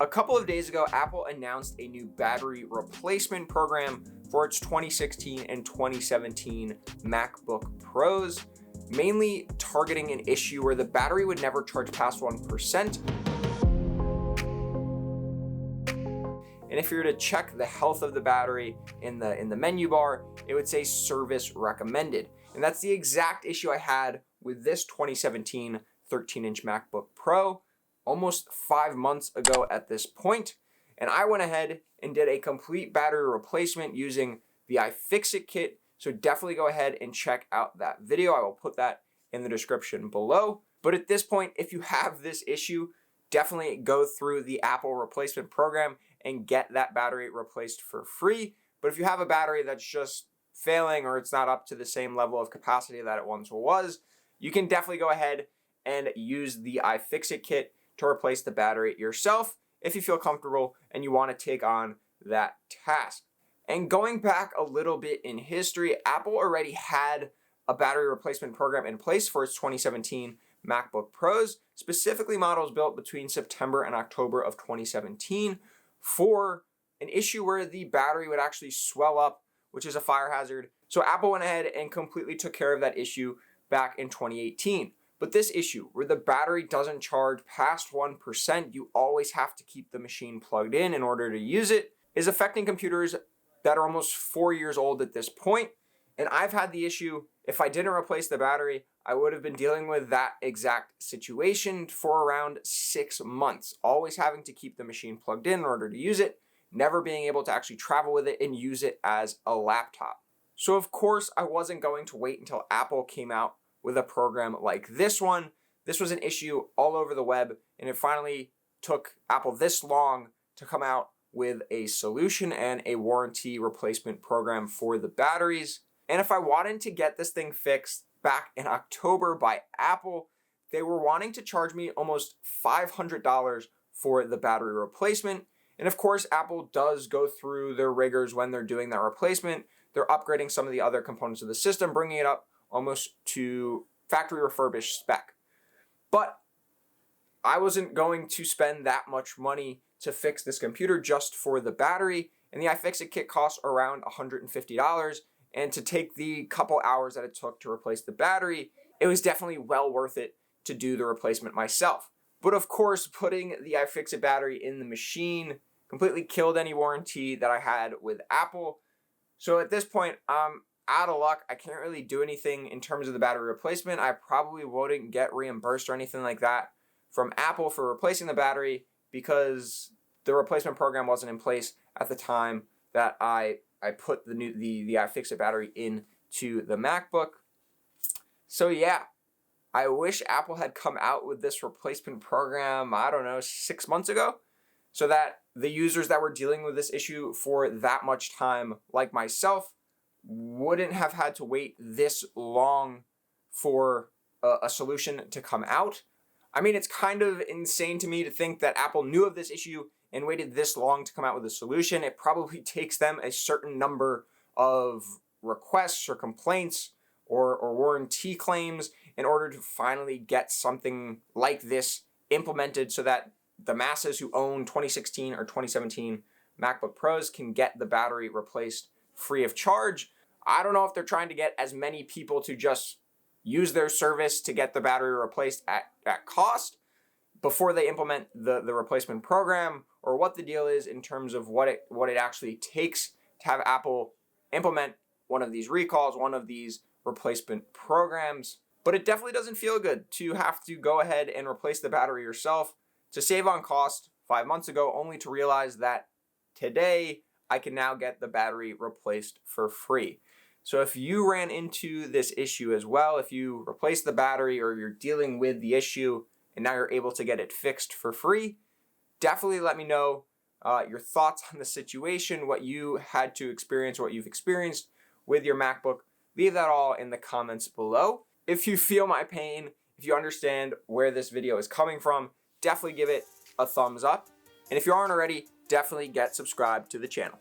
A couple of days ago, Apple announced a new battery replacement program for its 2016 and 2017 MacBook Pros, mainly targeting an issue where the battery would never charge past 1%. And if you were to check the health of the battery in the menu bar, it would say service recommended. And that's the exact issue I had with this 2017 13-inch MacBook Pro almost 5 months ago at this point. And I went ahead and did a complete battery replacement using the iFixit kit. So definitely go ahead and check out that video. I will put that in the description below. But at this point, if you have this issue, definitely go through the Apple replacement program and get that battery replaced for free. But if you have a battery that's just failing or it's not up to the same level of capacity that it once was, you can definitely go ahead and use the iFixit kit to replace the battery yourself if you feel comfortable and you want to take on that task. And going back a little bit in history, Apple already had a battery replacement program in place for its 2017 MacBook Pros, specifically models built between September and October of 2017 for an issue where the battery would actually swell up, which is a fire hazard. So Apple went ahead and completely took care of that issue back in 2018. But this issue, where the battery doesn't charge past 1%, you always have to keep the machine plugged in order to use it, is affecting computers that are almost 4 years old at this point. And I've had the issue, if I didn't replace the battery, I would have been dealing with that exact situation for around 6 months, always having to keep the machine plugged in order to use it, never being able to actually travel with it and use it as a laptop. So of course, I wasn't going to wait until Apple came out with a program like this one. This was an issue all over the web, and it finally took Apple this long to come out with a solution and a warranty replacement program for the batteries. And if I wanted to get this thing fixed back in October by Apple, they were wanting to charge me almost $500 for the battery replacement. And of course, Apple does go through their rigors when they're doing that replacement. They're upgrading some of the other components of the system, bringing it up almost to factory refurbished spec. But I wasn't going to spend that much money to fix this computer just for the battery, and the iFixit kit costs around $150. And to take the couple hours that it took to replace the battery, it was definitely well worth it to do the replacement myself. But of course, putting the iFixit battery in the machine completely killed any warranty that I had with Apple. So at this point, I'm out of luck. I can't really do anything in terms of the battery replacement. I probably wouldn't get reimbursed or anything like that from Apple for replacing the battery because the replacement program wasn't in place at the time that I put the iFixit battery into the MacBook. So yeah, I wish Apple had come out with this replacement program, 6 months ago, so that the users that were dealing with this issue for that much time, like myself, wouldn't have had to wait this long for a solution to come out. I mean, it's kind of insane to me to think that Apple knew of this issue and waited this long to come out with a solution. It probably takes them a certain number of requests or complaints or warranty claims in order to finally get something like this implemented so that the masses who own 2016 or 2017 MacBook Pros can get the battery replaced free of charge. I don't know if they're trying to get as many people to just use their service to get the battery replaced at cost before they implement the replacement program, or what the deal is in terms of what it actually takes to have Apple implement one of these recalls, one of these replacement programs. But it definitely doesn't feel good to have to go ahead and replace the battery yourself to save on cost 5 months ago, only to realize that today I can now get the battery replaced for free. So if you ran into this issue as well, if you replaced the battery or you're dealing with the issue and now you're able to get it fixed for free, definitely let me know your thoughts on the situation, what you had to experience, what you've experienced with your MacBook. Leave that all in the comments below. If you feel my pain, if you understand where this video is coming from, definitely give it a thumbs up. And if you aren't already, definitely get subscribed to the channel.